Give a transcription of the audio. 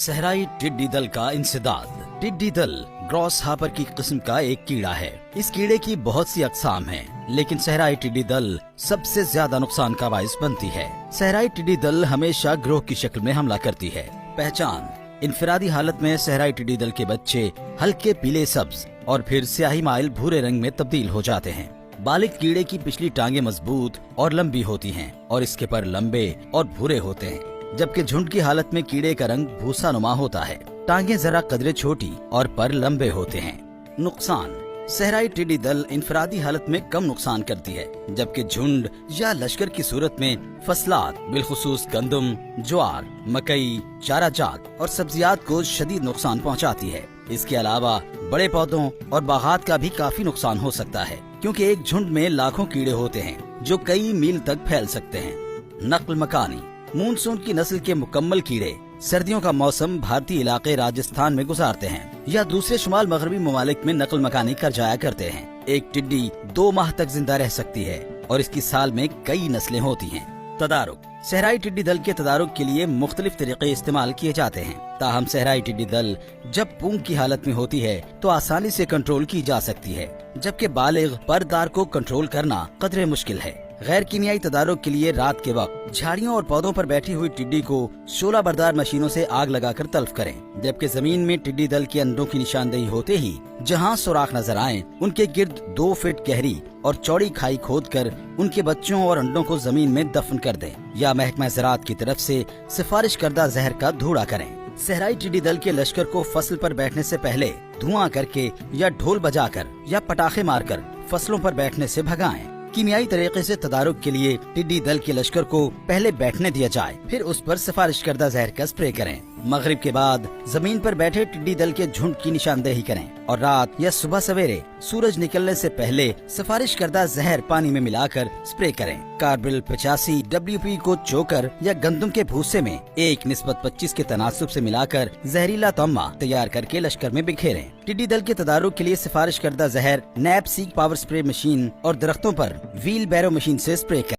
صحرائی ٹڈی دل کا انسداد۔ ٹڈی دل گراس ہاپر کی قسم کا ایک کیڑا ہے۔ اس کیڑے کی بہت سی اقسام ہیں، لیکن صحرائی ٹڈی دل سب سے زیادہ نقصان کا باعث بنتی ہے۔ صحرائی ٹڈی دل ہمیشہ گروہ کی شکل میں حملہ کرتی ہے۔ پہچان: انفرادی حالت میں صحرائی ٹڈی دل کے بچے ہلکے پیلے سبز اور پھر سیاہی مائل بھورے رنگ میں تبدیل ہو جاتے ہیں۔ بالغ کیڑے کی پچھلی ٹانگیں مضبوط اور لمبی ہوتی ہیں اور اس کے پر لمبے اور بھورے ہوتے ہیں، جبکہ جھنڈ کی حالت میں کیڑے کا رنگ بھوسا نما ہوتا ہے۔ ٹانگیں ذرا قدرے چھوٹی اور پر لمبے ہوتے ہیں۔ نقصان: صحرائی ٹڈی دل انفرادی حالت میں کم نقصان کرتی ہے، جبکہ جھنڈ یا لشکر کی صورت میں فصلات بالخصوص گندم، جوار، مکئی، چارہ جات اور سبزیات کو شدید نقصان پہنچاتی ہے۔ اس کے علاوہ بڑے پودوں اور باغات کا بھی کافی نقصان ہو سکتا ہے، کیونکہ ایک جھنڈ میں لاکھوں کیڑے ہوتے ہیں جو کئی میل تک پھیل سکتے ہیں۔ نقل مکانی: مونسون کی نسل کے مکمل کیڑے سردیوں کا موسم بھارتی علاقے راجستھان میں گزارتے ہیں یا دوسرے شمال مغربی ممالک میں نقل مکانی کر جایا کرتے ہیں۔ ایک ٹڈی 2 ماہ تک زندہ رہ سکتی ہے اور اس کی سال میں کئی نسلیں ہوتی ہیں۔ تدارک: صحرائی ٹڈی دل کے تدارک کے لیے مختلف طریقے استعمال کیے جاتے ہیں، تاہم صحرائی ٹڈی دل جب پونگ کی حالت میں ہوتی ہے تو آسانی سے کنٹرول کی جا سکتی ہے، جبکہ بالغ پردار کو کنٹرول کرنا قدرے مشکل ہے۔ غیر کیمیائی تدارک کے لیے رات کے وقت جھاڑیوں اور پودوں پر بیٹھی ہوئی ٹڈی کو شعلہ بردار مشینوں سے آگ لگا کر تلف کریں، جبکہ زمین میں ٹڈی دل کے انڈوں کی نشاندہی ہوتے ہی جہاں سوراخ نظر آئیں ان کے گرد 2 فٹ گہری اور چوڑی کھائی کھود کر ان کے بچوں اور انڈوں کو زمین میں دفن کر دیں، یا محکمہ زراعت کی طرف سے سفارش کردہ زہر کا دھوڑا کریں۔ صحرائی ٹڈی دل کے لشکر کو فصل پر بیٹھنے سے پہلے دھواں کر کے یا ڈھول بجا کر یا پٹاخے مار کر فصلوں پر بیٹھنے سے بھگائیں۔ کیمیائی طریقے سے تدارک کے لیے ٹڈی دل کے لشکر کو پہلے بیٹھنے دیا جائے، پھر اس پر سفارش کردہ زہر کا اسپرے کریں۔ مغرب کے بعد زمین پر بیٹھے ٹڈی دل کے جھنڈ کی نشاندہی کریں اور رات یا صبح سویرے سورج نکلنے سے پہلے سفارش کردہ زہر پانی میں ملا کر اسپرے کریں۔ کاربل 85 WP کو چوکر یا گندم کے بھوسے میں 1:25 کے تناسب سے ملا کر زہریلا طعمہ تیار کر کے لشکر میں بکھیریں۔ ٹڈی دل کے تدارک کے لیے سفارش کردہ زہر نیب سیک پاور اسپرے مشین اور درختوں پر ویل بیرو مشین سے اسپرے کریں۔